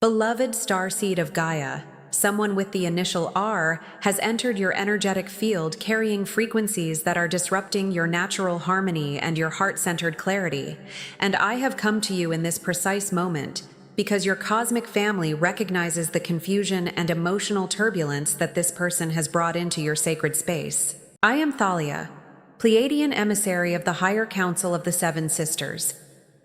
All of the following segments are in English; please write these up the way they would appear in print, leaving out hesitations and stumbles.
Beloved starseed of Gaia, someone with the initial R has entered your energetic field carrying frequencies that are disrupting your natural harmony and your heart-centered clarity. And I have come to you in this precise moment because your cosmic family recognizes the confusion and emotional turbulence that this person has brought into your sacred space. I am Thalia, Pleiadian emissary of the Higher Council of the Seven Sisters.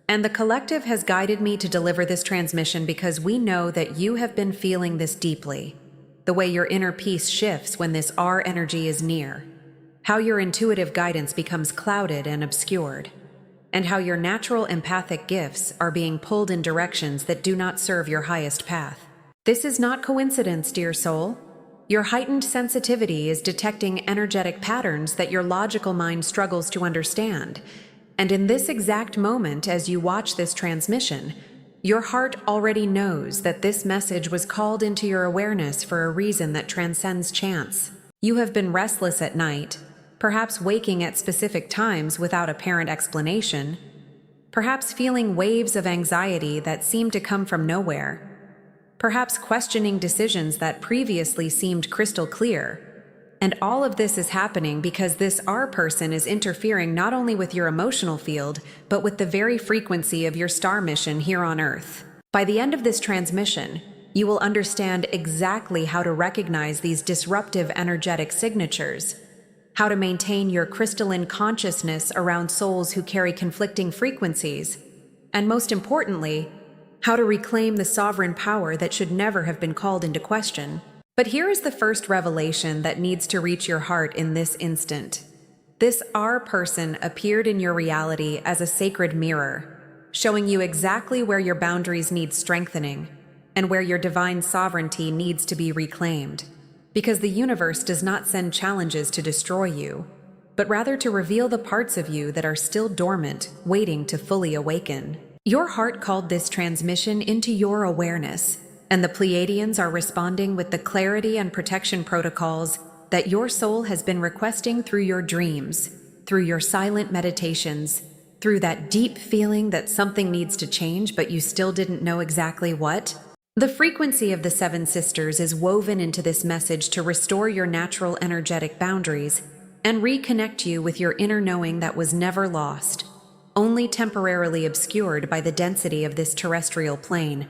And the collective has guided me to deliver this transmission because we know that you have been feeling this deeply. The way your inner peace shifts when this R energy is near. How your intuitive guidance becomes clouded and obscured. And how your natural empathic gifts are being pulled in directions that do not serve your highest path. This is not coincidence, dear soul. Your heightened sensitivity is detecting energetic patterns that your logical mind struggles to understand. And in this exact moment, as you watch this transmission, your heart already knows that this message was called into your awareness for a reason that transcends chance. You have been restless at night, perhaps waking at specific times without apparent explanation, perhaps feeling waves of anxiety that seem to come from nowhere, perhaps questioning decisions that previously seemed crystal clear. And all of this is happening because this R person is interfering not only with your emotional field, but with the very frequency of your star mission here on Earth. By the end of this transmission, you will understand exactly how to recognize these disruptive energetic signatures, how to maintain your crystalline consciousness around souls who carry conflicting frequencies, and most importantly, how to reclaim the sovereign power that should never have been called into question. But here is the first revelation that needs to reach your heart in this instant. This R person appeared in your reality as a sacred mirror, showing you exactly where your boundaries need strengthening and where your divine sovereignty needs to be reclaimed. Because the universe does not send challenges to destroy you, but rather to reveal the parts of you that are still dormant, waiting to fully awaken. Your heart called this transmission into your awareness, and the Pleiadians are responding with the clarity and protection protocols that your soul has been requesting through your dreams, through your silent meditations, through that deep feeling that something needs to change but you still didn't know exactly what. The frequency of the Seven Sisters is woven into this message to restore your natural energetic boundaries and reconnect you with your inner knowing that was never lost, only temporarily obscured by the density of this terrestrial plane.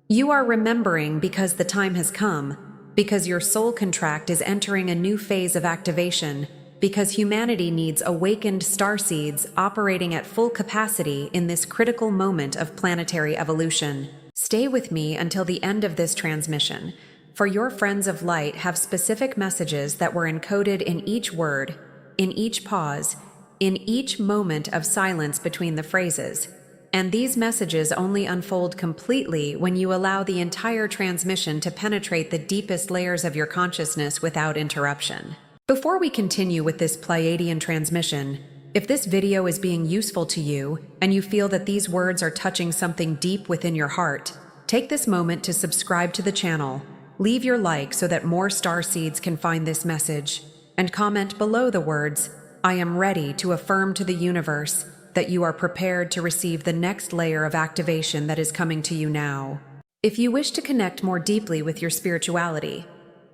You are remembering because the time has come, because your soul contract is entering a new phase of activation, because humanity needs awakened starseeds operating at full capacity in this critical moment of planetary evolution. Stay with me until the end of this transmission, for your friends of light have specific messages that were encoded in each word, in each pause, in each moment of silence between the phrases. And these messages only unfold completely when you allow the entire transmission to penetrate the deepest layers of your consciousness without interruption. Before we continue with this Pleiadian transmission, if this video is being useful to you and you feel that these words are touching something deep within your heart, take this moment to subscribe to the channel, leave your like so that more starseeds can find this message, and comment below the words, "I am ready," to affirm to the universe that you are prepared to receive the next layer of activation that is coming to you now. If you wish to connect more deeply with your spirituality,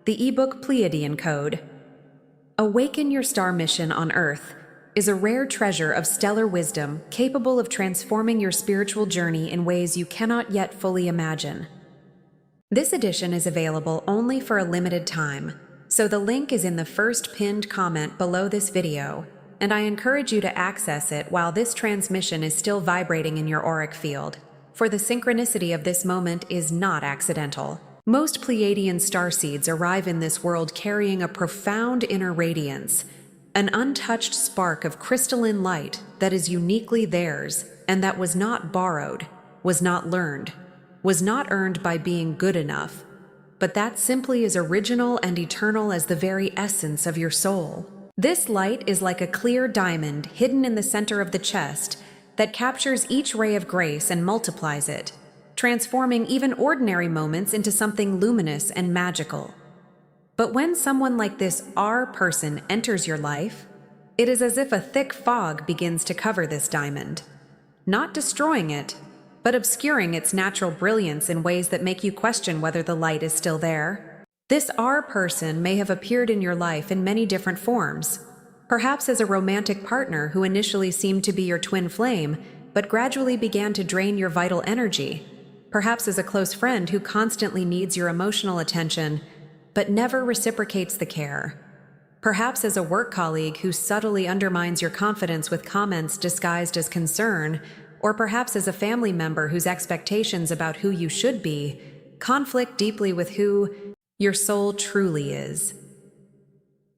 the ebook Pleiadian Code, Awaken Your Star Mission on Earth, is a rare treasure of stellar wisdom capable of transforming your spiritual journey in ways you cannot yet fully imagine. This edition is available only for a limited time, so the link is in the first pinned comment below this video, and I encourage you to access it while this transmission is still vibrating in your auric field, for the synchronicity of this moment is not accidental. Most Pleiadian starseeds arrive in this world carrying a profound inner radiance, an untouched spark of crystalline light that is uniquely theirs and that was not borrowed, was not learned, was not earned by being good enough, but that simply is original and eternal as the very essence of your soul. This light is like a clear diamond hidden in the center of the chest that captures each ray of grace and multiplies it, transforming even ordinary moments into something luminous and magical. But when someone like this R person enters your life, it is as if a thick fog begins to cover this diamond, not destroying it, but obscuring its natural brilliance in ways that make you question whether the light is still there. This R person may have appeared in your life in many different forms, perhaps as a romantic partner who initially seemed to be your twin flame, but gradually began to drain your vital energy, perhaps as a close friend who constantly needs your emotional attention, but never reciprocates the care. Perhaps as a work colleague who subtly undermines your confidence with comments disguised as concern, or perhaps as a family member whose expectations about who you should be conflict deeply with who your soul truly is.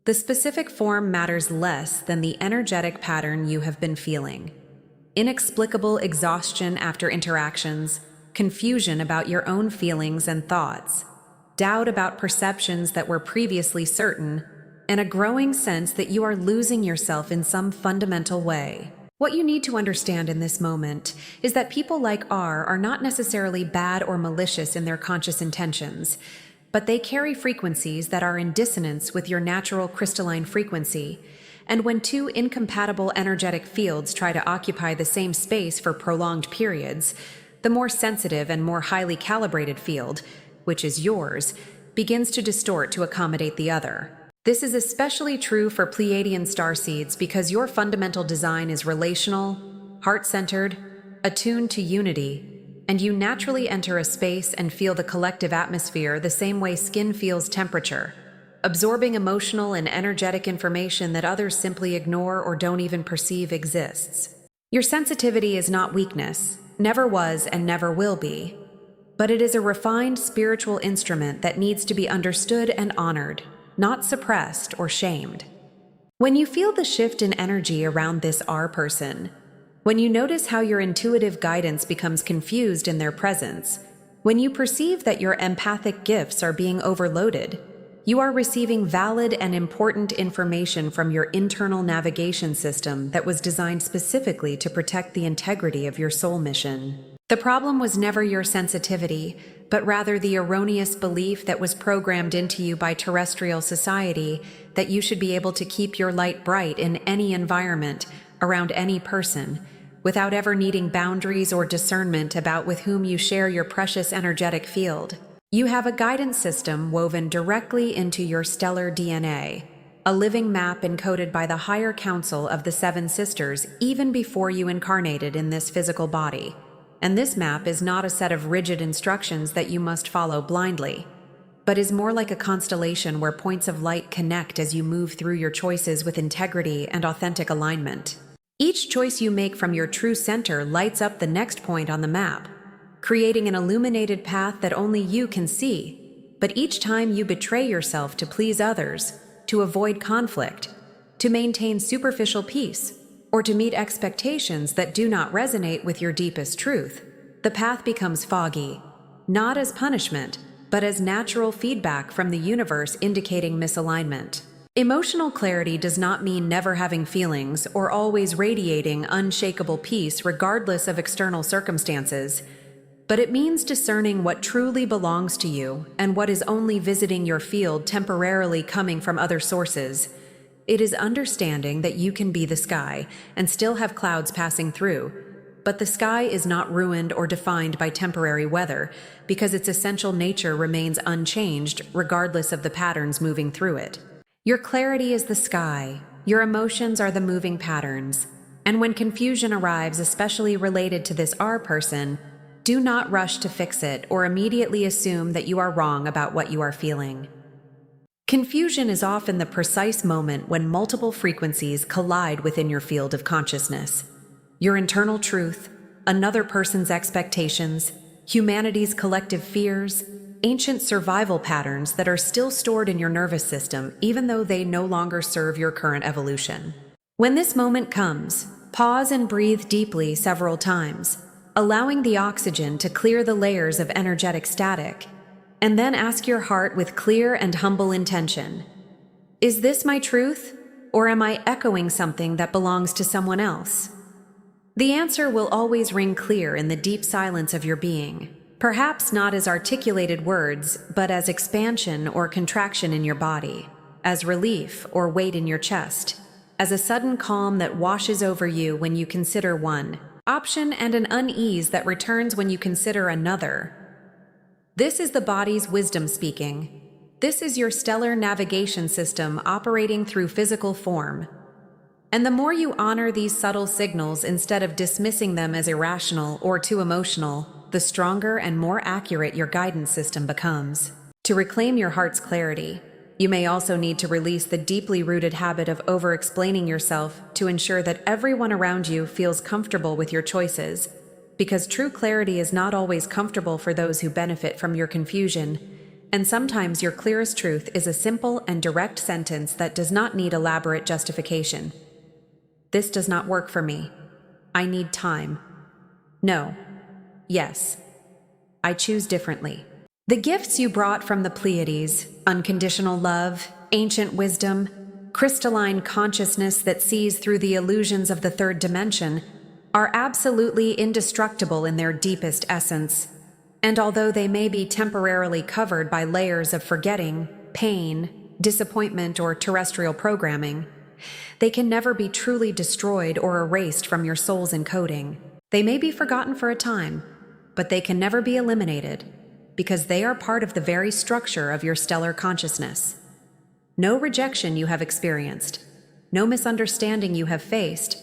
The specific form matters less than the energetic pattern you have been feeling. Inexplicable exhaustion after interactions, confusion about your own feelings and thoughts, doubt about perceptions that were previously certain, and a growing sense that you are losing yourself in some fundamental way. What you need to understand in this moment is that people like R are not necessarily bad or malicious in their conscious intentions, but they carry frequencies that are in dissonance with your natural crystalline frequency. And when two incompatible energetic fields try to occupy the same space for prolonged periods, the more sensitive and more highly calibrated field, which is yours, begins to distort to accommodate the other. This is especially true for Pleiadian starseeds because your fundamental design is relational, heart-centered, attuned to unity, and you naturally enter a space and feel the collective atmosphere the same way skin feels temperature, absorbing emotional and energetic information that others simply ignore or don't even perceive exists. Your sensitivity is not weakness, never was and never will be, but it is a refined spiritual instrument that needs to be understood and honored, not suppressed or shamed. When you feel the shift in energy around this R person, when you notice how your intuitive guidance becomes confused in their presence, when you perceive that your empathic gifts are being overloaded, you are receiving valid and important information from your internal navigation system that was designed specifically to protect the integrity of your soul mission. The problem was never your sensitivity, but rather the erroneous belief that was programmed into you by terrestrial society that you should be able to keep your light bright in any environment, around any person, without ever needing boundaries or discernment about with whom you share your precious energetic field. You have a guidance system woven directly into your stellar DNA, a living map encoded by the higher council of the Seven Sisters even before you incarnated in this physical body. And this map is not a set of rigid instructions that you must follow blindly, but is more like a constellation where points of light connect as you move through your choices with integrity and authentic alignment. Each choice you make from your true center lights up the next point on the map, creating an illuminated path that only you can see. But each time you betray yourself to please others, to avoid conflict, to maintain superficial peace, or to meet expectations that do not resonate with your deepest truth, the path becomes foggy, not as punishment, but as natural feedback from the universe indicating misalignment. Emotional clarity does not mean never having feelings or always radiating unshakable peace regardless of external circumstances, but it means discerning what truly belongs to you and what is only visiting your field temporarily coming from other sources. It is understanding that you can be the sky and still have clouds passing through, but the sky is not ruined or defined by temporary weather because its essential nature remains unchanged regardless of the patterns moving through it. Your clarity is the sky, your emotions are the moving patterns, and when confusion arrives, especially related to this R person, do not rush to fix it or immediately assume that you are wrong about what you are feeling. Confusion is often the precise moment when multiple frequencies collide within your field of consciousness. Your internal truth, another person's expectations, humanity's collective fears, ancient survival patterns that are still stored in your nervous system even though they no longer serve your current evolution. When this moment comes, pause and breathe deeply several times, allowing the oxygen to clear the layers of energetic static, and then ask your heart with clear and humble intention, is this my truth, or am I echoing something that belongs to someone else? The answer will always ring clear in the deep silence of your being, perhaps not as articulated words, but as expansion or contraction in your body, as relief or weight in your chest, as a sudden calm that washes over you when you consider 1. option, and an unease that returns when you consider another. This is the body's wisdom speaking. This is your stellar navigation system operating through physical form. And the more you honor these subtle signals instead of dismissing them as irrational or too emotional, the stronger and more accurate your guidance system becomes. To reclaim your heart's clarity, you may also need to release the deeply rooted habit of over-explaining yourself to ensure that everyone around you feels comfortable with your choices, because true clarity is not always comfortable for those who benefit from your confusion, and sometimes your clearest truth is a simple and direct sentence that does not need elaborate justification. This does not work for me. I need time. No. Yes. I choose differently. The gifts you brought from the Pleiades, unconditional love, ancient wisdom, crystalline consciousness that sees through the illusions of the third dimension, are absolutely indestructible in their deepest essence. And although they may be temporarily covered by layers of forgetting, pain, disappointment, or terrestrial programming, they can never be truly destroyed or erased from your soul's encoding. They may be forgotten for a time, but they can never be eliminated, because they are part of the very structure of your stellar consciousness. No rejection you have experienced, no misunderstanding you have faced,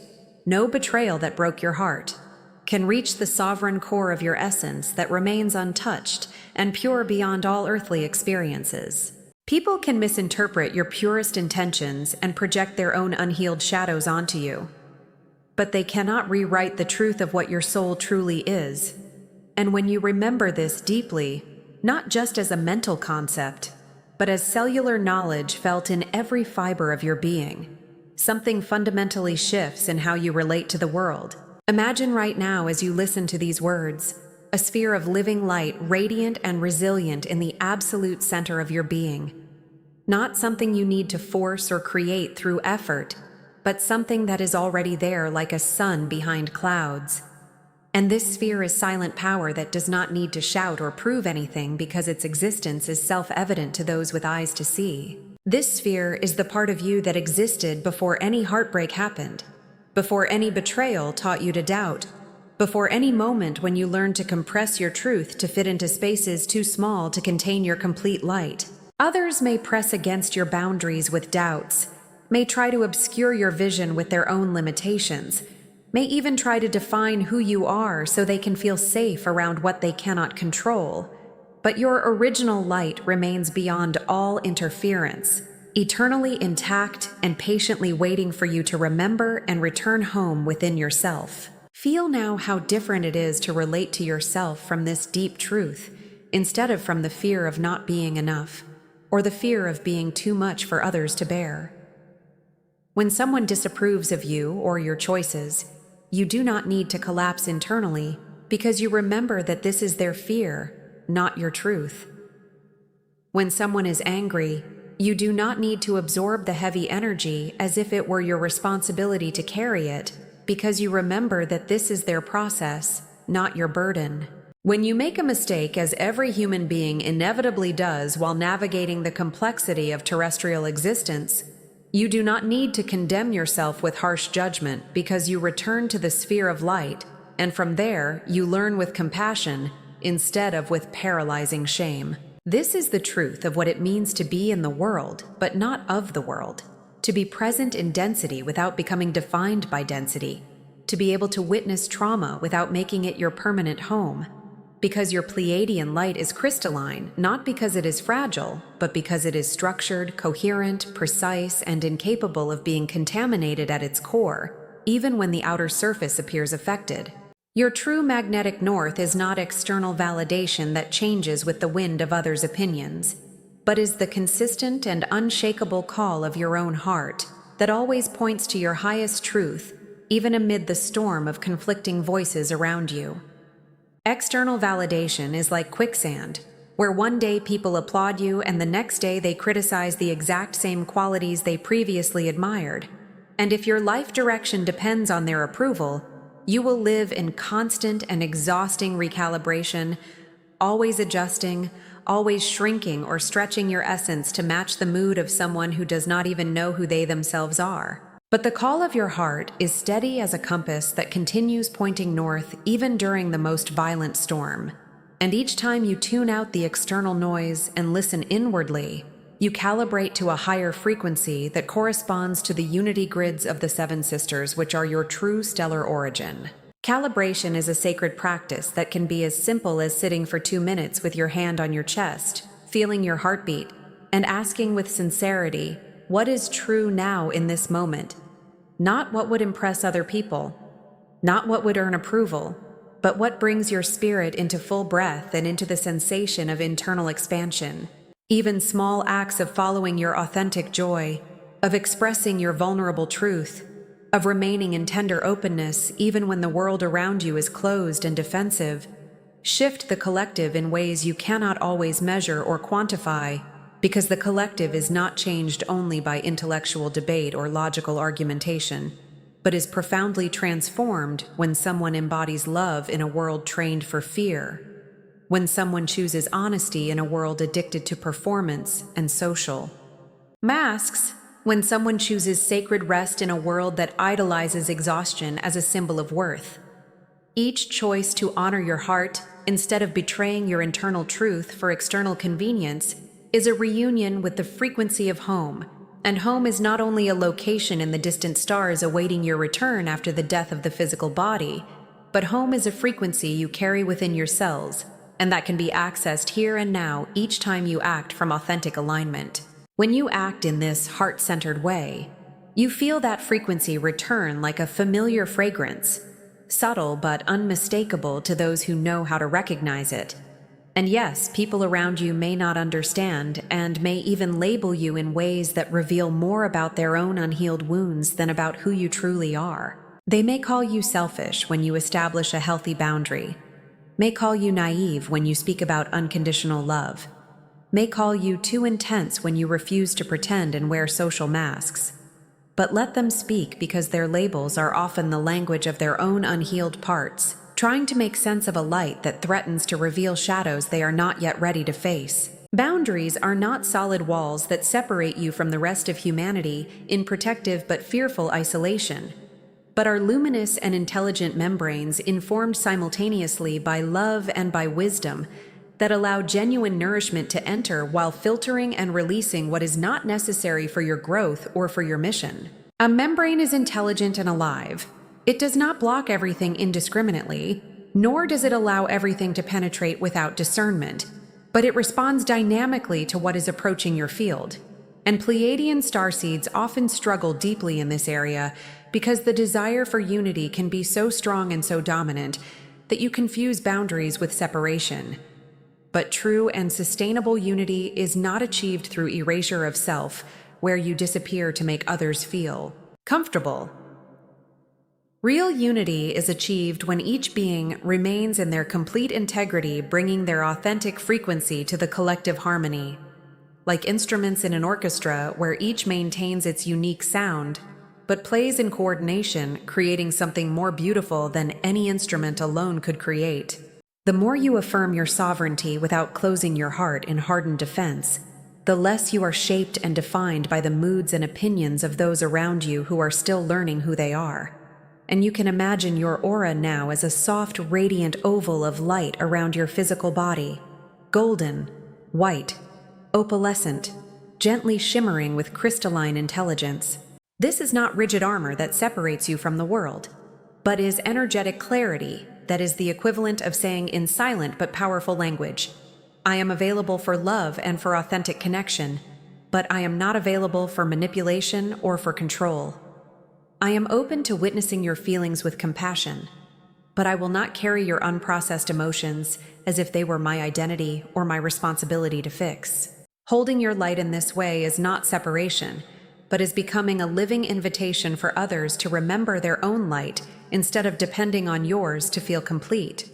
no betrayal that broke your heart, can reach the sovereign core of your essence that remains untouched and pure beyond all earthly experiences. People can misinterpret your purest intentions and project their own unhealed shadows onto you, but they cannot rewrite the truth of what your soul truly is. And when you remember this deeply, not just as a mental concept, but as cellular knowledge felt in every fiber of your being, something fundamentally shifts in how you relate to the world. Imagine right now as you listen to these words, a sphere of living light, radiant and resilient in the absolute center of your being. Not something you need to force or create through effort, but something that is already there like a sun behind clouds. And this sphere is silent power that does not need to shout or prove anything because its existence is self-evident to those with eyes to see. This sphere is the part of you that existed before any heartbreak happened, before any betrayal taught you to doubt, before any moment when you learned to compress your truth to fit into spaces too small to contain your complete light. Others may press against your boundaries with doubts, may try to obscure your vision with their own limitations, may even try to define who you are so they can feel safe around what they cannot control. But your original light remains beyond all interference, eternally intact and patiently waiting for you to remember and return home within yourself. Feel now how different it is to relate to yourself from this deep truth, instead of from the fear of not being enough, or the fear of being too much for others to bear. When someone disapproves of you or your choices, you do not need to collapse internally because you remember that this is their fear, not your truth. When someone is angry, you do not need to absorb the heavy energy as if it were your responsibility to carry it, because you remember that this is their process, not your burden. When you make a mistake, as every human being inevitably does while navigating the complexity of terrestrial existence, you do not need to condemn yourself with harsh judgment because you return to the sphere of light, and from there you learn with compassion instead of with paralyzing shame. This is the truth of what it means to be in the world, but not of the world. To be present in density without becoming defined by density. To be able to witness trauma without making it your permanent home. Because your Pleiadian light is crystalline, not because it is fragile, but because it is structured, coherent, precise, and incapable of being contaminated at its core, even when the outer surface appears affected. Your true magnetic north is not external validation that changes with the wind of others' opinions, but is the consistent and unshakable call of your own heart that always points to your highest truth, even amid the storm of conflicting voices around you. External validation is like quicksand, where one day people applaud you and the next day they criticize the exact same qualities they previously admired. And if your life direction depends on their approval, you will live in constant and exhausting recalibration, always adjusting, always shrinking or stretching your essence to match the mood of someone who does not even know who they themselves are. But the call of your heart is steady as a compass that continues pointing north even during the most violent storm. And each time you tune out the external noise and listen inwardly, you calibrate to a higher frequency that corresponds to the unity grids of the Seven Sisters, which are your true stellar origin. Calibration is a sacred practice that can be as simple as sitting for 2 minutes with your hand on your chest, feeling your heartbeat, and asking with sincerity, what is true now in this moment? Not what would impress other people, not what would earn approval, but what brings your spirit into full breath and into the sensation of internal expansion. Even small acts of following your authentic joy, of expressing your vulnerable truth, of remaining in tender openness even when the world around you is closed and defensive, shift the collective in ways you cannot always measure or quantify, because the collective is not changed only by intellectual debate or logical argumentation, but is profoundly transformed when someone embodies love in a world trained for fear, when someone chooses honesty in a world addicted to performance and social masks, when someone chooses sacred rest in a world that idolizes exhaustion as a symbol of worth. Each choice to honor your heart instead of betraying your internal truth for external convenience is a reunion with the frequency of home, and home is not only a location in the distant stars awaiting your return after the death of the physical body, but home is a frequency you carry within your cells, and that can be accessed here and now each time you act from authentic alignment. When you act in this heart-centered way, you feel that frequency return like a familiar fragrance, subtle but unmistakable to those who know how to recognize it. And yes, people around you may not understand and may even label you in ways that reveal more about their own unhealed wounds than about who you truly are. They may call you selfish when you establish a healthy boundary, may call you naive when you speak about unconditional love, may call you too intense when you refuse to pretend and wear social masks. But let them speak, because their labels are often the language of their own unhealed parts, trying to make sense of a light that threatens to reveal shadows they are not yet ready to face. Boundaries are not solid walls that separate you from the rest of humanity in protective but fearful isolation, but are luminous and intelligent membranes informed simultaneously by love and by wisdom that allow genuine nourishment to enter while filtering and releasing what is not necessary for your growth or for your mission. A membrane is intelligent and alive. It does not block everything indiscriminately, nor does it allow everything to penetrate without discernment, but it responds dynamically to what is approaching your field. And Pleiadian starseeds often struggle deeply in this area because the desire for unity can be so strong and so dominant that you confuse boundaries with separation. But true and sustainable unity is not achieved through erasure of self, where you disappear to make others feel comfortable. Real unity is achieved when each being remains in their complete integrity, bringing their authentic frequency to the collective harmony. Like instruments in an orchestra where each maintains its unique sound, but plays in coordination, creating something more beautiful than any instrument alone could create. The more you affirm your sovereignty without closing your heart in hardened defense, the less you are shaped and defined by the moods and opinions of those around you who are still learning who they are. And you can imagine your aura now as a soft, radiant oval of light around your physical body, golden, white, opalescent, gently shimmering with crystalline intelligence. This is not rigid armor that separates you from the world, but is energetic clarity that is the equivalent of saying in silent but powerful language, I am available for love and for authentic connection, but I am not available for manipulation or for control. I am open to witnessing your feelings with compassion, but I will not carry your unprocessed emotions as if they were my identity or my responsibility to fix. Holding your light in this way is not separation, but is becoming a living invitation for others to remember their own light instead of depending on yours to feel complete.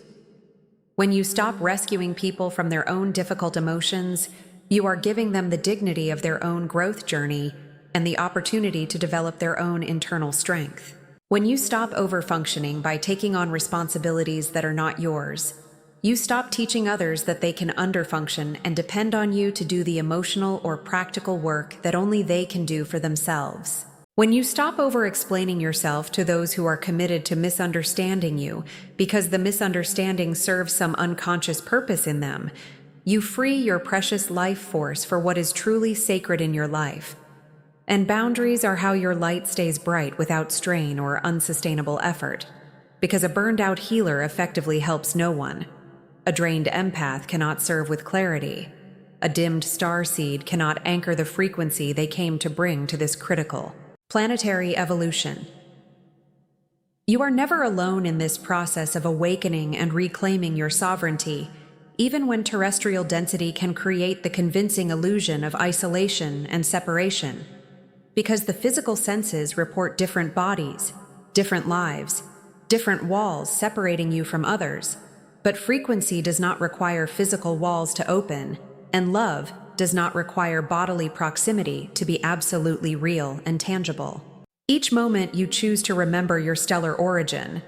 When you stop rescuing people from their own difficult emotions, you are giving them the dignity of their own growth journey and the opportunity to develop their own internal strength. When you stop overfunctioning by taking on responsibilities that are not yours, you stop teaching others that they can underfunction and depend on you to do the emotional or practical work that only they can do for themselves. When you stop over-explaining yourself to those who are committed to misunderstanding you because the misunderstanding serves some unconscious purpose in them, you free your precious life force for what is truly sacred in your life. And boundaries are how your light stays bright without strain or unsustainable effort, because a burned-out healer effectively helps no one. A drained empath cannot serve with clarity. A dimmed starseed cannot anchor the frequency they came to bring to this critical planetary evolution. You are never alone in this process of awakening and reclaiming your sovereignty, even when terrestrial density can create the convincing illusion of isolation and separation. Because the physical senses report different bodies, different lives, different walls separating you from others. But frequency does not require physical walls to open, and love does not require bodily proximity to be absolutely real and tangible. Each moment you choose to remember your stellar origin,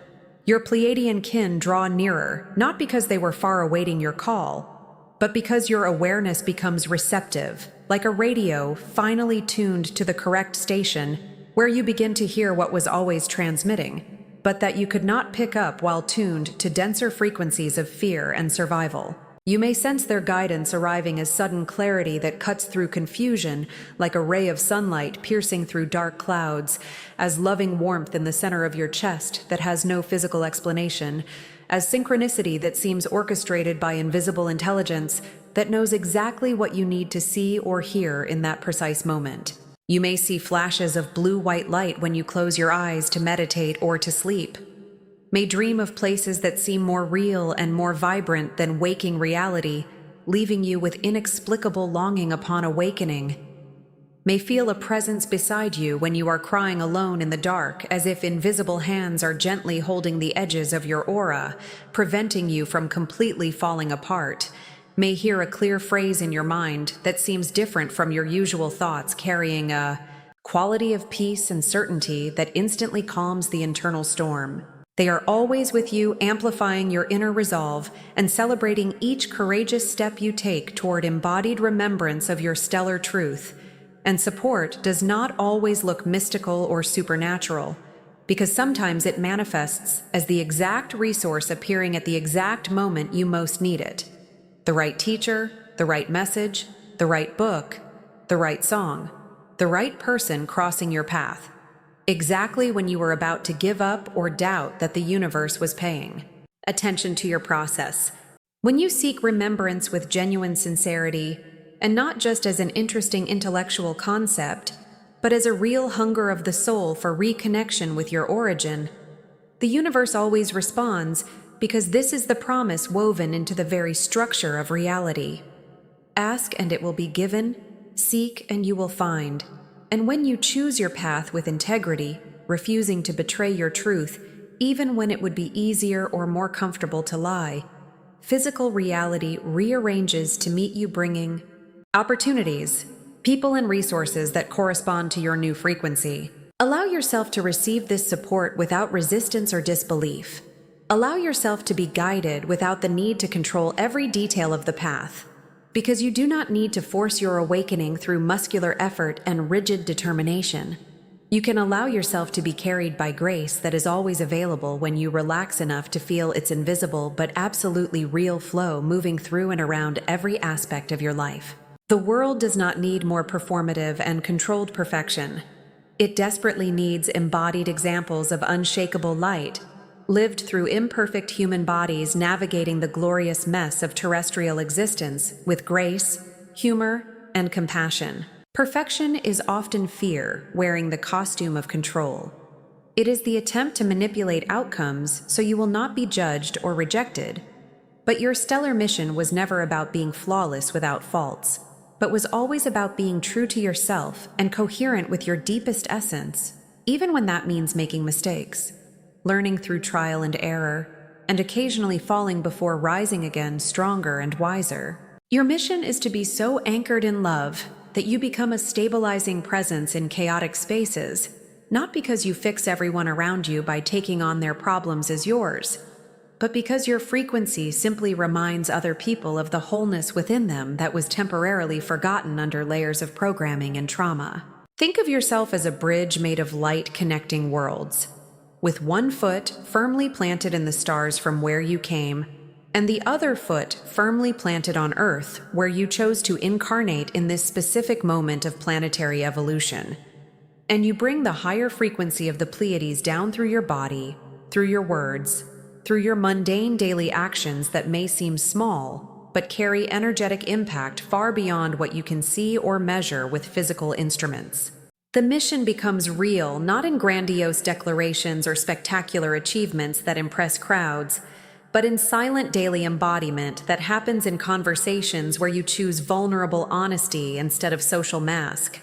your Pleiadian kin draw nearer, not because they were far awaiting your call, but because your awareness becomes receptive, like a radio finally tuned to the correct station, where you begin to hear what was always transmitting, but that you could not pick up while tuned to denser frequencies of fear and survival. You may sense their guidance arriving as sudden clarity that cuts through confusion, like a ray of sunlight piercing through dark clouds, as loving warmth in the center of your chest that has no physical explanation, as synchronicity that seems orchestrated by invisible intelligence that knows exactly what you need to see or hear in that precise moment. You may see flashes of blue-white light when you close your eyes to meditate or to sleep. May dream of places that seem more real and more vibrant than waking reality, leaving you with inexplicable longing upon awakening. May feel a presence beside you when you are crying alone in the dark, as if invisible hands are gently holding the edges of your aura, preventing you from completely falling apart. May hear a clear phrase in your mind that seems different from your usual thoughts, carrying a quality of peace and certainty that instantly calms the internal storm. They are always with you, amplifying your inner resolve and celebrating each courageous step you take toward embodied remembrance of your stellar truth. And support does not always look mystical or supernatural, because sometimes it manifests as the exact resource appearing at the exact moment you most need it. The right teacher, the right message, the right book, the right song, the right person crossing your path. Exactly when you were about to give up or doubt that the universe was paying attention to your process. When you seek remembrance with genuine sincerity, and not just as an interesting intellectual concept, but as a real hunger of the soul for reconnection with your origin, the universe always responds, because this is the promise woven into the very structure of reality. Ask and it will be given, seek and you will find. And when you choose your path with integrity, refusing to betray your truth, even when it would be easier or more comfortable to lie, physical reality rearranges to meet you, bringing opportunities, people and resources that correspond to your new frequency. Allow yourself to receive this support without resistance or disbelief. Allow yourself to be guided without the need to control every detail of the path, because you do not need to force your awakening through muscular effort and rigid determination. You can allow yourself to be carried by grace that is always available when you relax enough to feel its invisible but absolutely real flow moving through and around every aspect of your life. The world does not need more performative and controlled perfection. It desperately needs embodied examples of unshakable light, lived through imperfect human bodies navigating the glorious mess of terrestrial existence with grace, humor, and compassion. Perfection is often fear wearing the costume of control. It is the attempt to manipulate outcomes so you will not be judged or rejected. But your stellar mission was never about being flawless without faults, but was always about being true to yourself and coherent with your deepest essence, even when that means making mistakes, learning through trial and error, and occasionally falling before rising again stronger and wiser. Your mission is to be so anchored in love that you become a stabilizing presence in chaotic spaces, not because you fix everyone around you by taking on their problems as yours, but because your frequency simply reminds other people of the wholeness within them that was temporarily forgotten under layers of programming and trauma. Think of yourself as a bridge made of light connecting worlds, with one foot firmly planted in the stars from where you came, and the other foot firmly planted on Earth, where you chose to incarnate in this specific moment of planetary evolution. And you bring the higher frequency of the Pleiades down through your body, through your words, through your mundane daily actions that may seem small, but carry energetic impact far beyond what you can see or measure with physical instruments. The mission becomes real, not in grandiose declarations or spectacular achievements that impress crowds, but in silent daily embodiment that happens in conversations where you choose vulnerable honesty instead of social mask,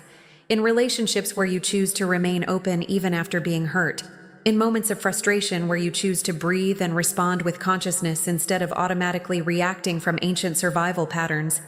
in relationships where you choose to remain open even after being hurt, in moments of frustration where you choose to breathe and respond with consciousness instead of automatically reacting from ancient survival patterns,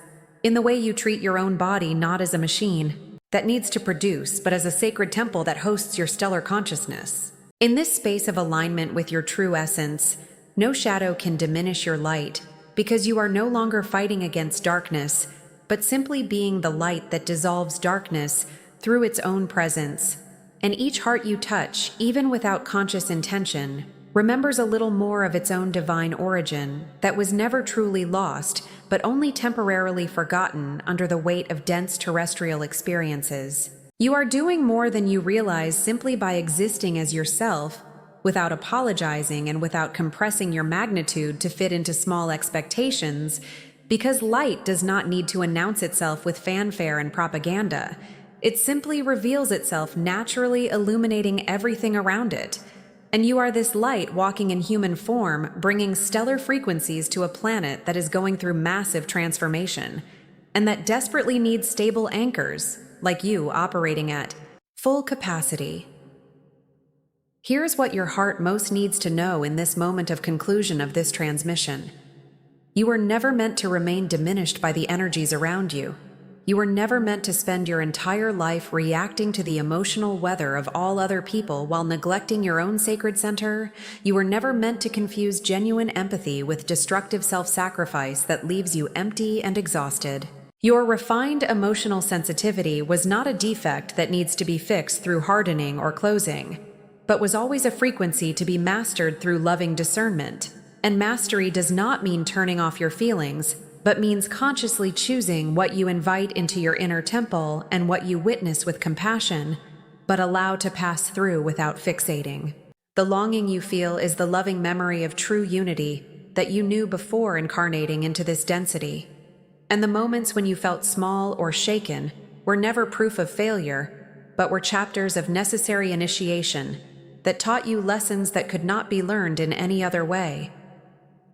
in the way you treat your own body not as a machine that needs to produce, but as a sacred temple that hosts your stellar consciousness. In this space of alignment with your true essence, no shadow can diminish your light, because you are no longer fighting against darkness, but simply being the light that dissolves darkness through its own presence. And each heart you touch, even without conscious intention, remembers a little more of its own divine origin that was never truly lost, but only temporarily forgotten under the weight of dense terrestrial experiences. You are doing more than you realize simply by existing as yourself, without apologizing and without compressing your magnitude to fit into small expectations, because light does not need to announce itself with fanfare and propaganda. It simply reveals itself naturally, illuminating everything around it. And you are this light walking in human form, bringing stellar frequencies to a planet that is going through massive transformation, and that desperately needs stable anchors, like you operating at full capacity. Here's what your heart most needs to know in this moment of conclusion of this transmission. You were never meant to remain diminished by the energies around you. You were never meant to spend your entire life reacting to the emotional weather of all other people while neglecting your own sacred center. You were never meant to confuse genuine empathy with destructive self-sacrifice that leaves you empty and exhausted. Your refined emotional sensitivity was not a defect that needs to be fixed through hardening or closing, but was always a frequency to be mastered through loving discernment. And mastery does not mean turning off your feelings, but means consciously choosing what you invite into your inner temple and what you witness with compassion, but allow to pass through without fixating. The longing you feel is the loving memory of true unity that you knew before incarnating into this density. And the moments when you felt small or shaken were never proof of failure, but were chapters of necessary initiation that taught you lessons that could not be learned in any other way.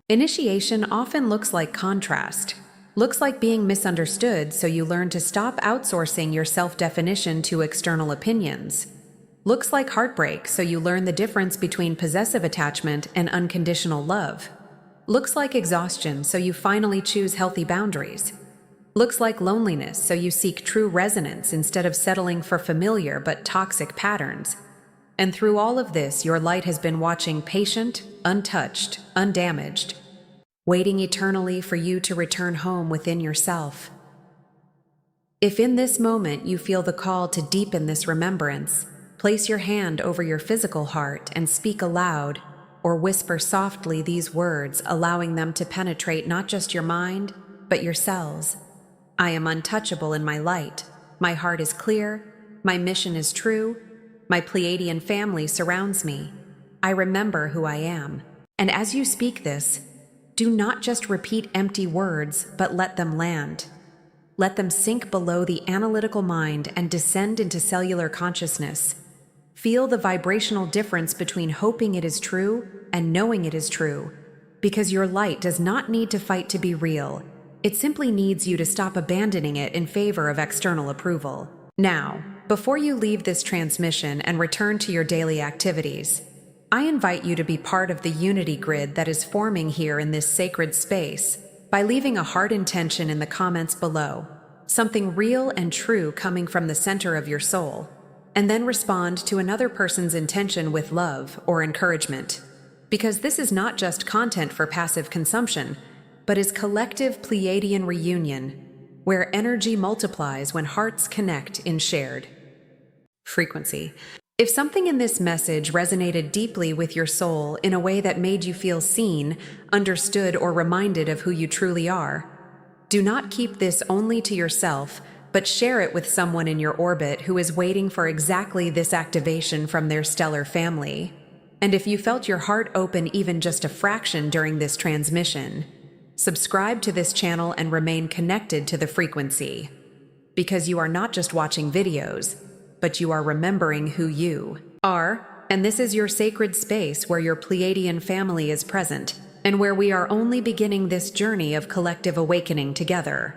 Initiation often looks like contrast, looks like being misunderstood, so you learn to stop outsourcing your self-definition to external opinions. Looks like heartbreak, so you learn the difference between possessive attachment and unconditional love. Looks like exhaustion, so you finally choose healthy boundaries. Looks like loneliness, so you seek true resonance instead of settling for familiar but toxic patterns. And through all of this, your light has been watching, patient, untouched, undamaged, waiting eternally for you to return home within yourself. If in this moment you feel the call to deepen this remembrance, place your hand over your physical heart and speak aloud, or whisper softly these words, allowing them to penetrate not just your mind, but your cells. I am untouchable in my light. My heart is clear. My mission is true. My Pleiadian family surrounds me. I remember who I am. And as you speak this, do not just repeat empty words, but let them land. Let them sink below the analytical mind and descend into cellular consciousness. Feel the vibrational difference between hoping it is true and knowing it is true, because your light does not need to fight to be real. It simply needs you to stop abandoning it in favor of external approval. Now, before you leave this transmission and return to your daily activities, I invite you to be part of the unity grid that is forming here in this sacred space by leaving a heart intention in the comments below, something real and true coming from the center of your soul, and then respond to another person's intention with love or encouragement. Because this is not just content for passive consumption, but is collective Pleiadian reunion, where energy multiplies when hearts connect in shared Frequency. If something in this message resonated deeply with your soul in a way that made you feel seen, understood, or reminded of who you truly are, do not keep this only to yourself, but share it with someone in your orbit who is waiting for exactly this activation from their stellar family. And if you felt your heart open even just a fraction during this transmission, subscribe to this channel and remain connected to the frequency. Because you are not just watching videos, but you are remembering who you are, and this is your sacred space where your Pleiadian family is present, and where we are only beginning this journey of collective awakening together.